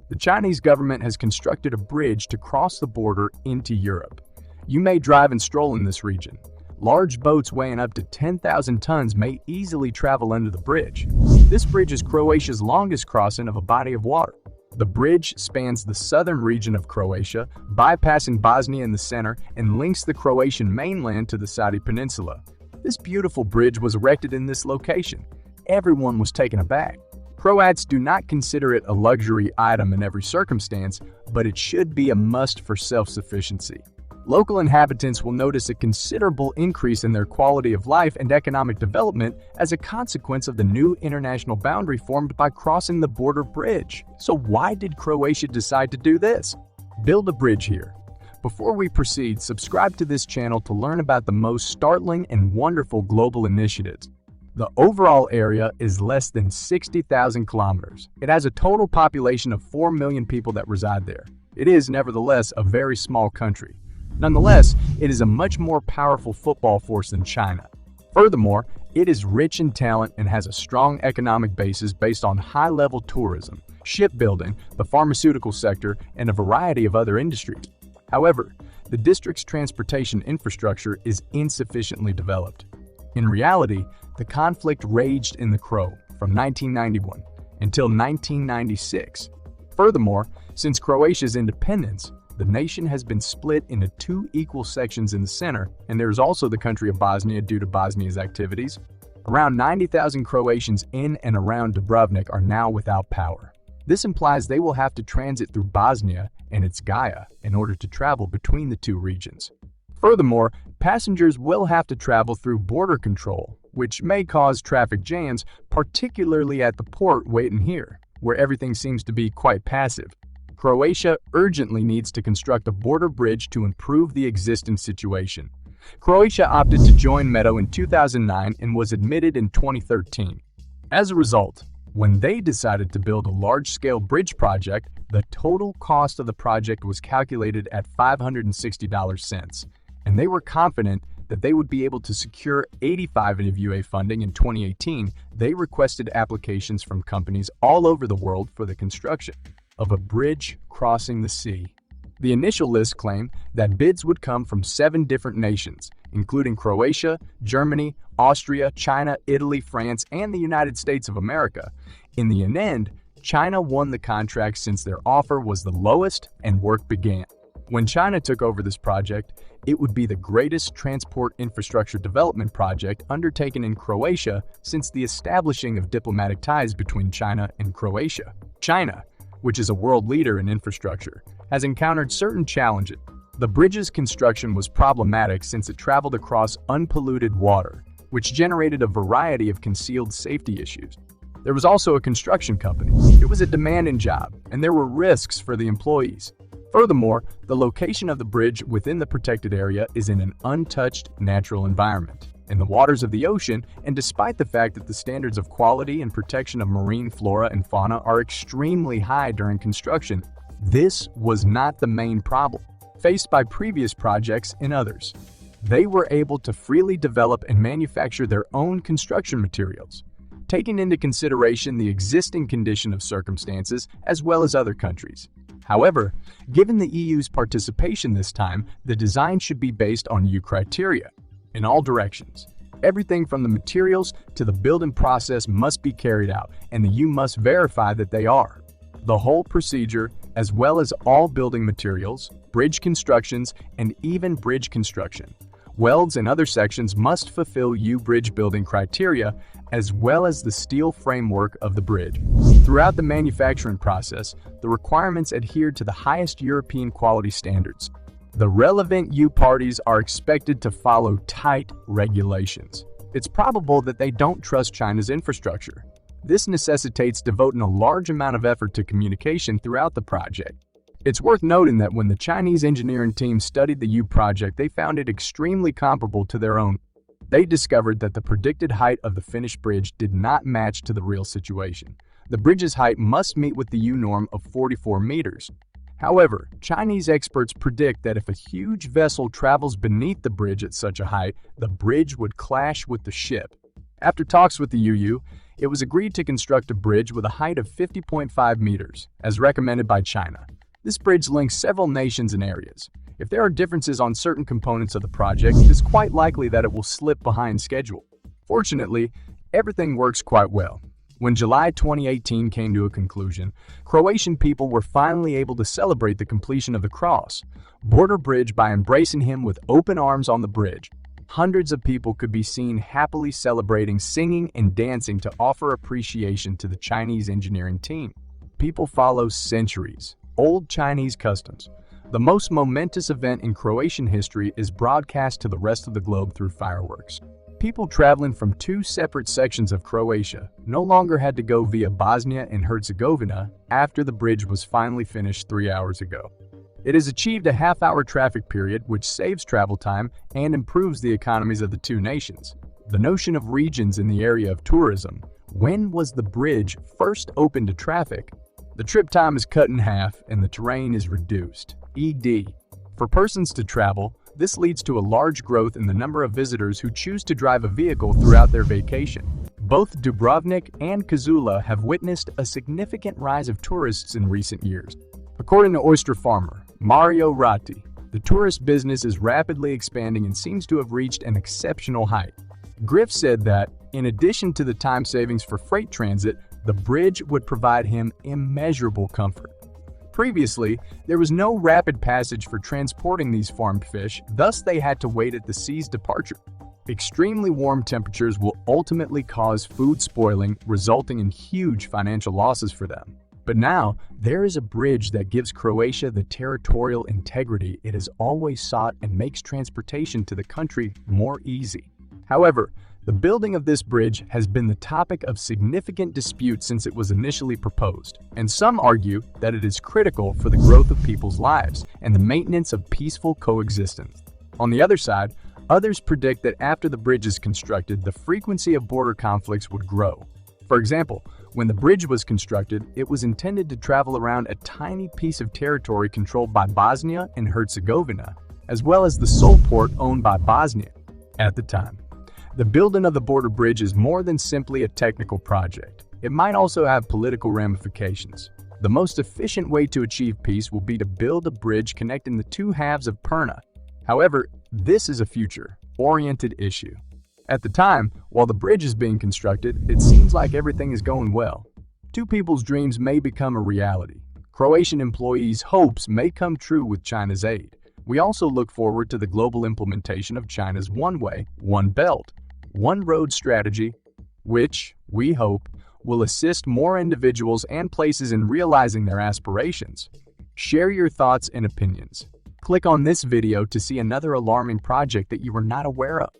The Chinese government has constructed a bridge to cross the border into Europe. You may drive and stroll in this region. Large boats weighing up to 10,000 tons may easily travel under the bridge. This bridge is Croatia's longest crossing of a body of water. The bridge spans the southern region of Croatia, bypassing Bosnia in the center, and links the Croatian mainland to the Saudi Peninsula. This beautiful bridge was erected in this location. Everyone was taken aback. Croats do not consider it a luxury item in every circumstance, but it should be a must for self-sufficiency. Local inhabitants will notice a considerable increase in their quality of life and economic development as a consequence of the new international boundary formed by crossing the border bridge. So why did Croatia decide to do this? Build a bridge here. Before we proceed, subscribe to this channel to learn about the most startling and wonderful global initiatives. The overall area is less than 60,000 kilometers. It has a total population of 4 million people that reside there. It is, nevertheless, a very small country. Nonetheless, it is a much more powerful football force than China. Furthermore, it is rich in talent and has a strong economic basis based on high-level tourism, shipbuilding, the pharmaceutical sector, and a variety of other industries. However, the district's transportation infrastructure is insufficiently developed. In reality, the conflict raged in the Crow from 1991 until 1996. Furthermore, since Croatia's independence, the nation has been split into two equal sections in the center, and there is also the country of Bosnia due to Bosnia's activities. Around 90,000 Croatians in and around Dubrovnik are now without power. This implies they will have to transit through Bosnia and its Gaia in order to travel between the two regions. Furthermore, passengers will have to travel through border control, which may cause traffic jams, particularly at the port waiting here, where everything seems to be quite passive. Croatia urgently needs to construct a border bridge to improve the existing situation. Croatia opted to join NATO in 2009 and was admitted in 2013. As a result, when they decided to build a large-scale bridge project, the total cost of the project was calculated at $560, and they were confident that they would be able to secure 85 of UA funding in 2018. They requested applications from companies all over the world for the construction of a bridge crossing the sea. The initial list claimed that bids would come from 7 different nations, including Croatia, Germany, Austria, China, Italy, France, and the United States of America. In the end, China won the contract since their offer was the lowest and work began. When China took over this project, it would be the greatest transport infrastructure development project undertaken in Croatia since the establishing of diplomatic ties between China and Croatia. China, which is a world leader in infrastructure, has encountered certain challenges. The bridge's construction was problematic since it traveled across unpolluted water, which generated a variety of concealed safety issues. There was also a construction company. It was a demanding job, and there were risks for the employees. Furthermore, the location of the bridge within the protected area is in an untouched natural environment, in the waters of the ocean, and despite the fact that the standards of quality and protection of marine flora and fauna are extremely high during construction, this was not the main problem faced by previous projects and others. They were able to freely develop and manufacture their own construction materials, taking into consideration the existing condition of circumstances as well as other countries. However, given the EU's participation this time, the design should be based on EU criteria in all directions. Everything from the materials to the building process must be carried out, and the EU must verify that they are. The whole procedure, as well as all building materials, bridge constructions, and even bridge construction, welds and other sections must fulfill EU bridge building criteria, as well as the steel framework of the bridge. Throughout the manufacturing process, the requirements adhere to the highest European quality standards. The relevant EU parties are expected to follow tight regulations. It's probable that they don't trust China's infrastructure. This necessitates devoting a large amount of effort to communication throughout the project. It's worth noting that when the Chinese engineering team studied the EU project, they found it extremely comparable to their own. They discovered that the predicted height of the finished bridge did not match to the real situation. The bridge's height must meet with the EU norm of 44 meters. However, Chinese experts predict that if a huge vessel travels beneath the bridge at such a height, the bridge would clash with the ship. After talks with the EU, it was agreed to construct a bridge with a height of 50.5 meters, as recommended by China. This bridge links several nations and areas. If there are differences on certain components of the project, it is quite likely that it will slip behind schedule. Fortunately, everything works quite well. When July 2018 came to a conclusion, Croatian people were finally able to celebrate the completion of the cross-border bridge by embracing him with open arms on the bridge. Hundreds of people could be seen happily celebrating, singing, and dancing to offer appreciation to the Chinese engineering team. People follow centuries-old Chinese customs. The most momentous event in Croatian history is broadcast to the rest of the globe through fireworks. People traveling from two separate sections of Croatia no longer had to go via Bosnia and Herzegovina after the bridge was finally finished 3 hours ago. It has achieved a half-hour traffic period which saves travel time and improves the economies of the two nations. The notion of regions in the area of tourism. When was the bridge first opened to traffic? The trip time is cut in half and the terrain is reduced. ED. For persons to travel, this leads to a large growth in the number of visitors who choose to drive a vehicle throughout their vacation. Both Dubrovnik and Kazula have witnessed a significant rise of tourists in recent years. According to oyster farmer Mario Ratti, the tourist business is rapidly expanding and seems to have reached an exceptional height. Griff said that, in addition to the time savings for freight transit, the bridge would provide him immeasurable comfort. Previously, there was no rapid passage for transporting these farmed fish, thus they had to wait at the sea's departure. Extremely warm temperatures will ultimately cause food spoiling, resulting in huge financial losses for them. But now, there is a bridge that gives Croatia the territorial integrity it has always sought and makes transportation to the country more easy. However, the building of this bridge has been the topic of significant dispute since it was initially proposed, and some argue that it is critical for the growth of people's lives and the maintenance of peaceful coexistence. On the other side, others predict that after the bridge is constructed, the frequency of border conflicts would grow. For example, when the bridge was constructed, it was intended to travel around a tiny piece of territory controlled by Bosnia and Herzegovina, as well as the sole port owned by Bosnia at the time. The building of the border bridge is more than simply a technical project. It might also have political ramifications. The most efficient way to achieve peace will be to build a bridge connecting the two halves of Perna. However, this is a future-oriented issue. At the time, while the bridge is being constructed, it seems like everything is going well. Two people's dreams may become a reality. Croatian employees' hopes may come true with China's aid. We also look forward to the global implementation of China's One Way, One Belt, One Road strategy, which, we hope, will assist more individuals and places in realizing their aspirations. Share your thoughts and opinions. Click on this video to see another alarming project that you were not aware of.